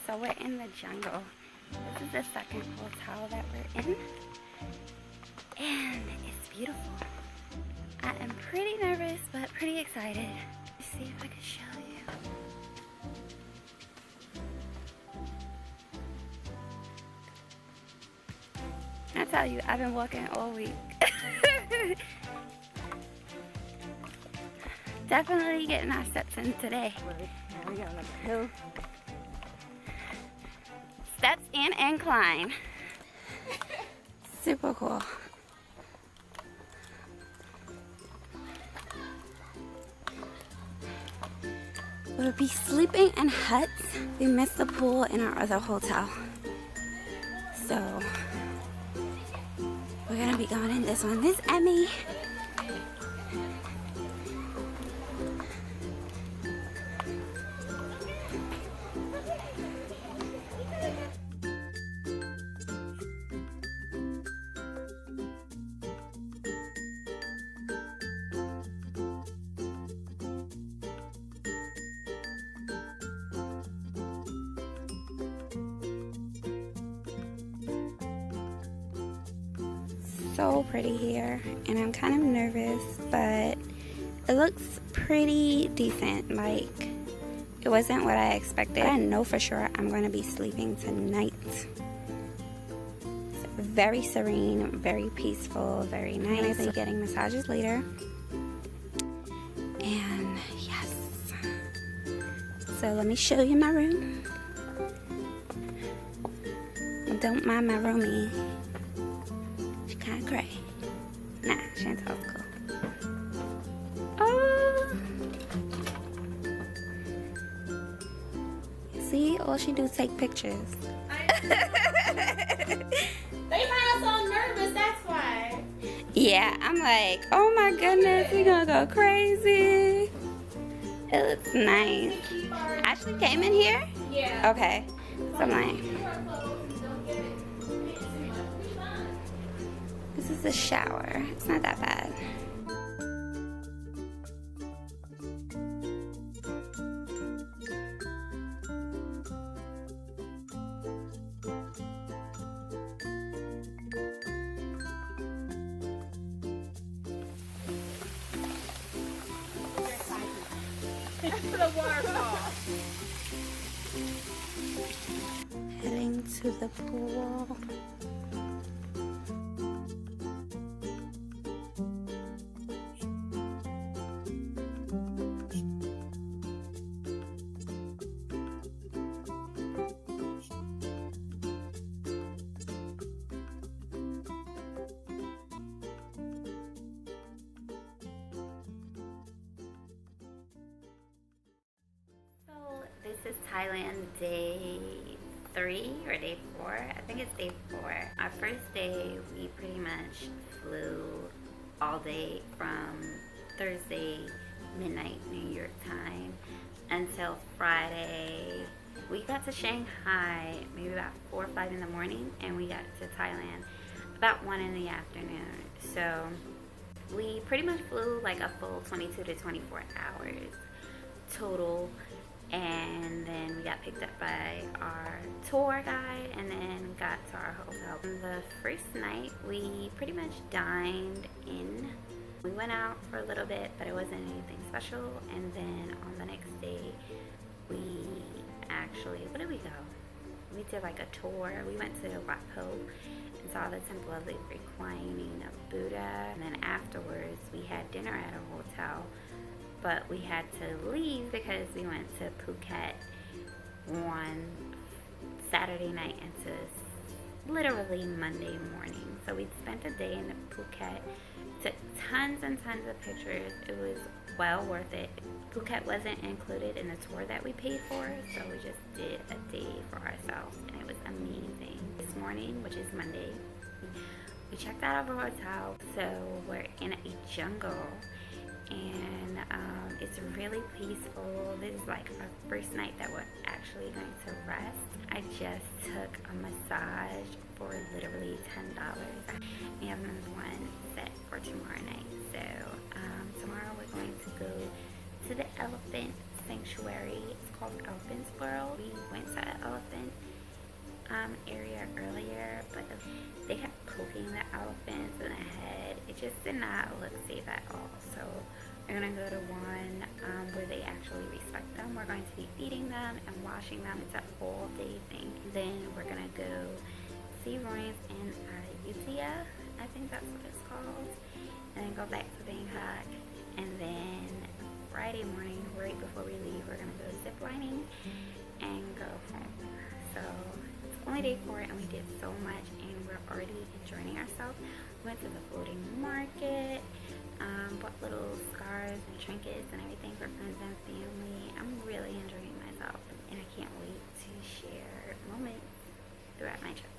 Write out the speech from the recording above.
So we're in the jungle. This is the second hotel that we're in. And it's beautiful. I am pretty nervous, but pretty excited. Let's see if I can show you. I tell you, I've been walking all week. Definitely getting our steps in today. Now we got another hill. Steps and incline. Super cool. We'll be sleeping in huts. We missed the pool in our other hotel. So we're gonna be going in this one. This is Emmy. So pretty here, and I'm kind of nervous, but it looks pretty decent. Like, it wasn't what I expected. I know for sure I'm going to be sleeping tonight. It's very serene, very peaceful, very nice. I'll be getting massages later. And yes, so let me show you my room. Don't mind my roomie. Kind of gray. Nah, Chantel's cool. Oh! See, all she do is take pictures. They find us so nervous, that's why. Yeah, I'm like, oh my goodness, we gonna go crazy. It looks nice. Ashley came in here? Yeah. Okay. So I'm like, this is the shower. It's not that bad. The waterfall. Heading to the pool. This is Thailand day 3 or day 4. I think it's day 4. Our first day, we pretty much flew all day from Thursday midnight New York time until Friday. We got to Shanghai maybe about 4 or 5 in the morning, and we got to Thailand about 1 in the afternoon. So we pretty much flew like a full 22 to 24 hours total. And then we got picked up by our tour guide and then got to our hotel. The first night we pretty much dined in. We went out for a little bit, but it wasn't anything special. And then on the next day we actually, where did we go? We did like a tour. We went to Wat Po and saw the temple of the reclining of Buddha. And then afterwards we had dinner at a hotel. But we had to leave because we went to Phuket on Saturday night into literally Monday morning. So we spent a day in Phuket, took tons and tons of pictures. It was well worth it. Phuket wasn't included in the tour that we paid for, so we just did a day for ourselves, and it was amazing. This morning, which is Monday, we checked out of our hotel, so we're in a jungle. And it's really peaceful. This is like our first night that we're actually going to rest. I just took a massage for literally $10. We have another one set for tomorrow night. So tomorrow we're going to go to the elephant sanctuary. It's called Elephant's World. We went to an elephant area earlier, but they kept poking the elephants in the head. It just did not look safe at all. So we're gonna go to one where they actually respect them. We're going to be feeding them and washing them. It's a whole day thing. Then we're gonna go see ruins in Ayutthaya, I think that's what it's called, and then go back to Bangkok. And then Friday morning, right before we leave, we're gonna go zip lining and go home. So it's only day 4 and we did so much and we're already enjoying ourselves. We went to the floating market, bought little scarves and trinkets and everything for friends and family. I'm really enjoying myself and I can't wait to share moments throughout my trip.